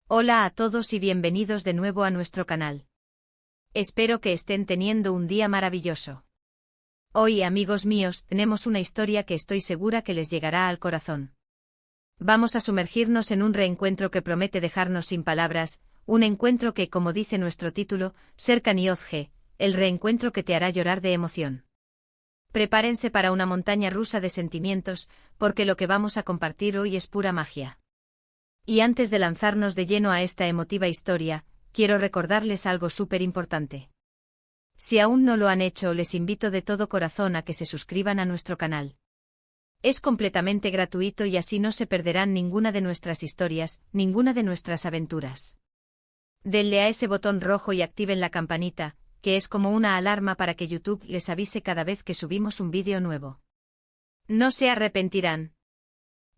Hola a todos y bienvenidos de nuevo a nuestro canal. Espero que estén teniendo un día maravilloso. Hoy, amigos míos, tenemos una historia que estoy segura que les llegará al corazón. Vamos a sumergirnos en un reencuentro que promete dejarnos sin palabras, un encuentro que, como dice nuestro título, Serkan y Özge, el reencuentro que te hará llorar de emoción. Prepárense para una montaña rusa de sentimientos, porque lo que vamos a compartir hoy es pura magia. Y antes de lanzarnos de lleno a esta emotiva historia, quiero recordarles algo súper importante. Si aún no lo han hecho, les invito de todo corazón a que se suscriban a nuestro canal. Es completamente gratuito y así no se perderán ninguna de nuestras historias, ninguna de nuestras aventuras. Denle a ese botón rojo y activen la campanita, que es como una alarma para que YouTube les avise cada vez que subimos un vídeo nuevo. No se arrepentirán.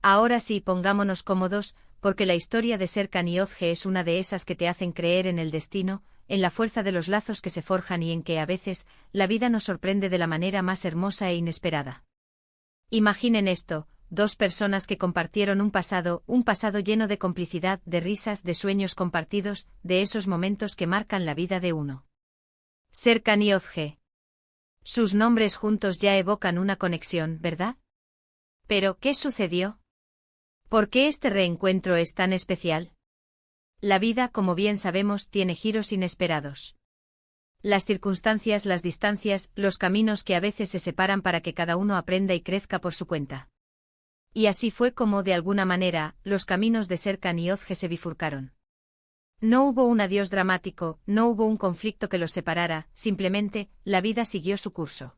Ahora sí, pongámonos cómodos, porque la historia de Serkan y Özge es una de esas que te hacen creer en el destino, en la fuerza de los lazos que se forjan y en que a veces, la vida nos sorprende de la manera más hermosa e inesperada. Imaginen esto, dos personas que compartieron un pasado lleno de complicidad, de risas, de sueños compartidos, de esos momentos que marcan la vida de uno. Serkan y Özge. Sus nombres juntos ya evocan una conexión, ¿verdad? Pero, ¿qué sucedió? ¿Por qué este reencuentro es tan especial? La vida, como bien sabemos, tiene giros inesperados. Las circunstancias, las distancias, los caminos que a veces se separan para que cada uno aprenda y crezca por su cuenta. Y así fue como, de alguna manera, los caminos de Serkan y Özge se bifurcaron. No hubo un adiós dramático, no hubo un conflicto que los separara, simplemente, la vida siguió su curso.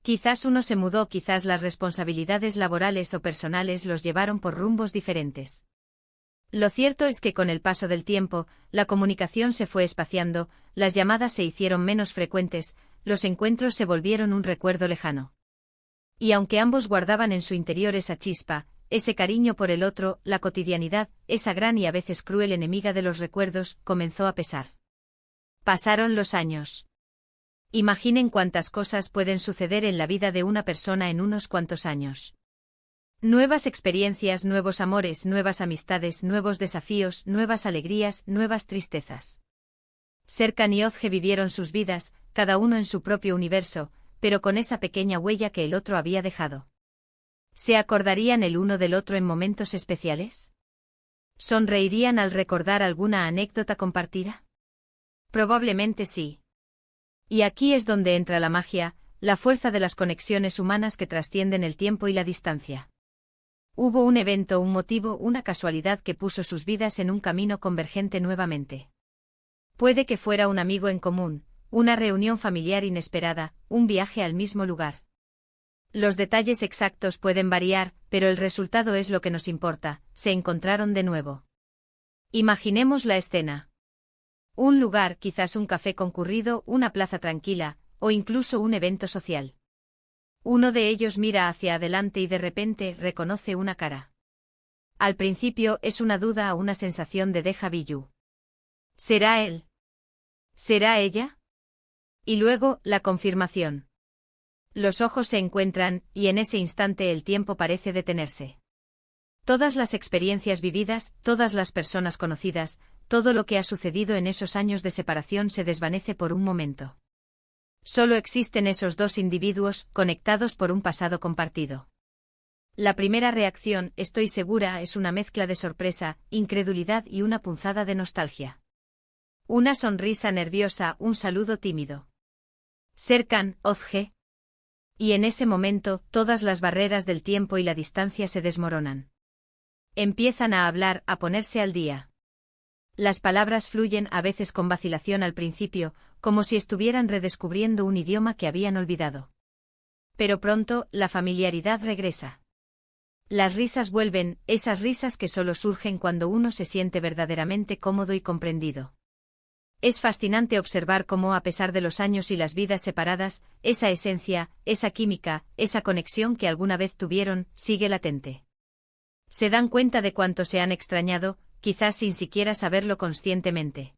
Quizás uno se mudó, quizás las responsabilidades laborales o personales los llevaron por rumbos diferentes. Lo cierto es que con el paso del tiempo, la comunicación se fue espaciando, las llamadas se hicieron menos frecuentes, los encuentros se volvieron un recuerdo lejano. Y aunque ambos guardaban en su interior esa chispa, ese cariño por el otro, la cotidianidad, esa gran y a veces cruel enemiga de los recuerdos, comenzó a pesar. Pasaron los años. Imaginen cuántas cosas pueden suceder en la vida de una persona en unos cuantos años. Nuevas experiencias, nuevos amores, nuevas amistades, nuevos desafíos, nuevas alegrías, nuevas tristezas. Serkan y Özge vivieron sus vidas, cada uno en su propio universo, pero con esa pequeña huella que el otro había dejado. ¿Se acordarían el uno del otro en momentos especiales? ¿Sonreirían al recordar alguna anécdota compartida? Probablemente sí. Y aquí es donde entra la magia, la fuerza de las conexiones humanas que trascienden el tiempo y la distancia. Hubo un evento, un motivo, una casualidad que puso sus vidas en un camino convergente nuevamente. Puede que fuera un amigo en común, una reunión familiar inesperada, un viaje al mismo lugar. Los detalles exactos pueden variar, pero el resultado es lo que nos importa, se encontraron de nuevo. Imaginemos la escena. Un lugar, quizás un café concurrido, una plaza tranquila, o incluso un evento social. Uno de ellos mira hacia adelante y de repente reconoce una cara. Al principio es una duda o una sensación de déjà vu. ¿Será él? ¿Será ella? Y luego, la confirmación. Los ojos se encuentran, y en ese instante el tiempo parece detenerse. Todas las experiencias vividas, todas las personas conocidas, todo lo que ha sucedido en esos años de separación se desvanece por un momento. Solo existen esos dos individuos, conectados por un pasado compartido. La primera reacción, estoy segura, es una mezcla de sorpresa, incredulidad y una punzada de nostalgia. Una sonrisa nerviosa, un saludo tímido. Serkan, Özge. Y en ese momento, todas las barreras del tiempo y la distancia se desmoronan. Empiezan a hablar, a ponerse al día. Las palabras fluyen, a veces con vacilación al principio, como si estuvieran redescubriendo un idioma que habían olvidado. Pero pronto, la familiaridad regresa. Las risas vuelven, esas risas que solo surgen cuando uno se siente verdaderamente cómodo y comprendido. Es fascinante observar cómo, a pesar de los años y las vidas separadas, esa esencia, esa química, esa conexión que alguna vez tuvieron, sigue latente. Se dan cuenta de cuánto se han extrañado, quizás sin siquiera saberlo conscientemente.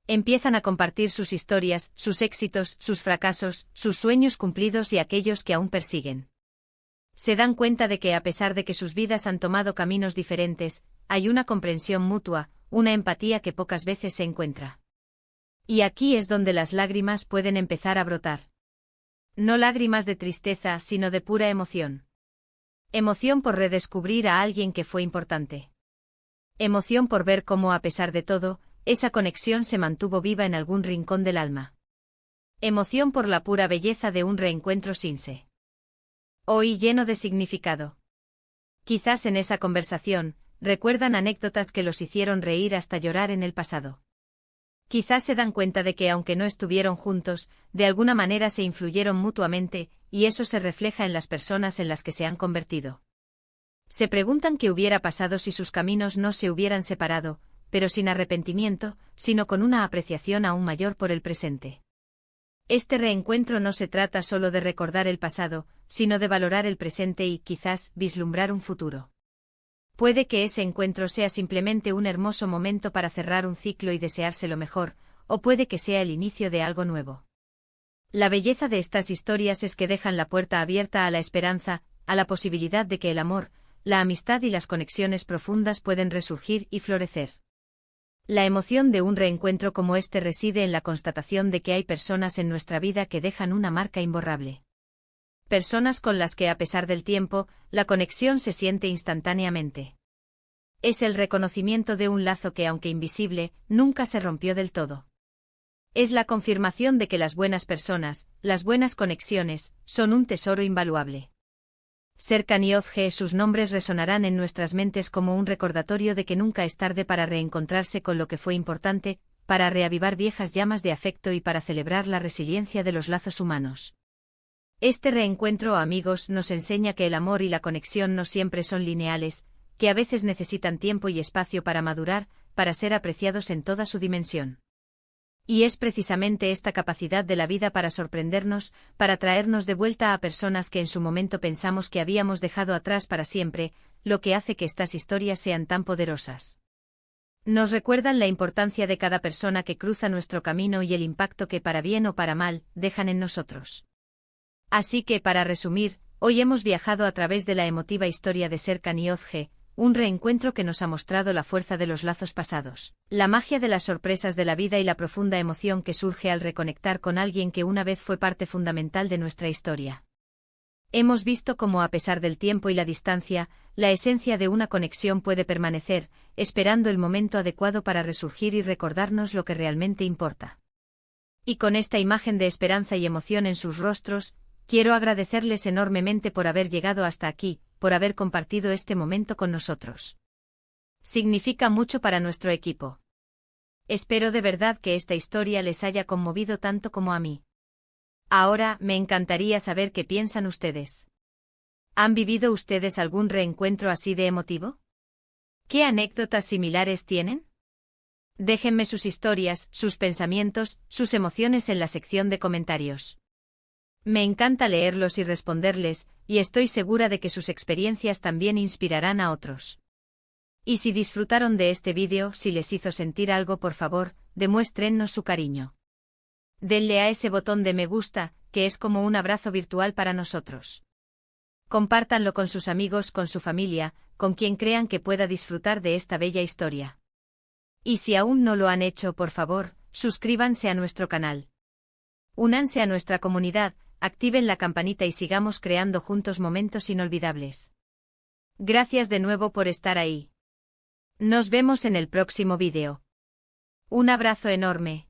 Empiezan a compartir sus historias, sus éxitos, sus fracasos, sus sueños cumplidos y aquellos que aún persiguen. Se dan cuenta de que a pesar de que sus vidas han tomado caminos diferentes, hay una comprensión mutua, una empatía que pocas veces se encuentra. Y aquí es donde las lágrimas pueden empezar a brotar. No lágrimas de tristeza, sino de pura emoción. Emoción por redescubrir a alguien que fue importante. Emoción por ver cómo, a pesar de todo, esa conexión se mantuvo viva en algún rincón del alma. Emoción por la pura belleza de un reencuentro sinse. Hoy lleno de significado. Quizás en esa conversación, recuerdan anécdotas que los hicieron reír hasta llorar en el pasado. Quizás se dan cuenta de que aunque no estuvieron juntos, de alguna manera se influyeron mutuamente, y eso se refleja en las personas en las que se han convertido. Se preguntan qué hubiera pasado si sus caminos no se hubieran separado, pero sin arrepentimiento, sino con una apreciación aún mayor por el presente. Este reencuentro no se trata solo de recordar el pasado, sino de valorar el presente y, quizás, vislumbrar un futuro. Puede que ese encuentro sea simplemente un hermoso momento para cerrar un ciclo y desearse lo mejor, o puede que sea el inicio de algo nuevo. La belleza de estas historias es que dejan la puerta abierta a la esperanza, a la posibilidad de que el amor, la amistad y las conexiones profundas pueden resurgir y florecer. La emoción de un reencuentro como este reside en la constatación de que hay personas en nuestra vida que dejan una marca imborrable. Personas con las que, a pesar del tiempo, la conexión se siente instantáneamente. Es el reconocimiento de un lazo que, aunque invisible, nunca se rompió del todo. Es la confirmación de que las buenas personas, las buenas conexiones, son un tesoro invaluable. Serkan y Ozge, sus nombres resonarán en nuestras mentes como un recordatorio de que nunca es tarde para reencontrarse con lo que fue importante, para reavivar viejas llamas de afecto y para celebrar la resiliencia de los lazos humanos. Este reencuentro, amigos, nos enseña que el amor y la conexión no siempre son lineales, que a veces necesitan tiempo y espacio para madurar, para ser apreciados en toda su dimensión. Y es precisamente esta capacidad de la vida para sorprendernos, para traernos de vuelta a personas que en su momento pensamos que habíamos dejado atrás para siempre, lo que hace que estas historias sean tan poderosas. Nos recuerdan la importancia de cada persona que cruza nuestro camino y el impacto que, para bien o para mal, dejan en nosotros. Así que, para resumir, hoy hemos viajado a través de la emotiva historia de Serkan y Ozge, un reencuentro que nos ha mostrado la fuerza de los lazos pasados, la magia de las sorpresas de la vida y la profunda emoción que surge al reconectar con alguien que una vez fue parte fundamental de nuestra historia. Hemos visto cómo, a pesar del tiempo y la distancia, la esencia de una conexión puede permanecer, esperando el momento adecuado para resurgir y recordarnos lo que realmente importa. Y con esta imagen de esperanza y emoción en sus rostros, quiero agradecerles enormemente por haber llegado hasta aquí, por haber compartido este momento con nosotros. Significa mucho para nuestro equipo. Espero de verdad que esta historia les haya conmovido tanto como a mí. Ahora, me encantaría saber qué piensan ustedes. ¿Han vivido ustedes algún reencuentro así de emotivo? ¿Qué anécdotas similares tienen? Déjenme sus historias, sus pensamientos, sus emociones en la sección de comentarios. Me encanta leerlos y responderles, y estoy segura de que sus experiencias también inspirarán a otros. Y si disfrutaron de este vídeo, si les hizo sentir algo, por favor, demuéstrennos su cariño. Denle a ese botón de me gusta, que es como un abrazo virtual para nosotros. Compártanlo con sus amigos, con su familia, con quien crean que pueda disfrutar de esta bella historia. Y si aún no lo han hecho, por favor, suscríbanse a nuestro canal. Únanse a nuestra comunidad, activen la campanita y sigamos creando juntos momentos inolvidables. Gracias de nuevo por estar ahí. Nos vemos en el próximo vídeo. Un abrazo enorme.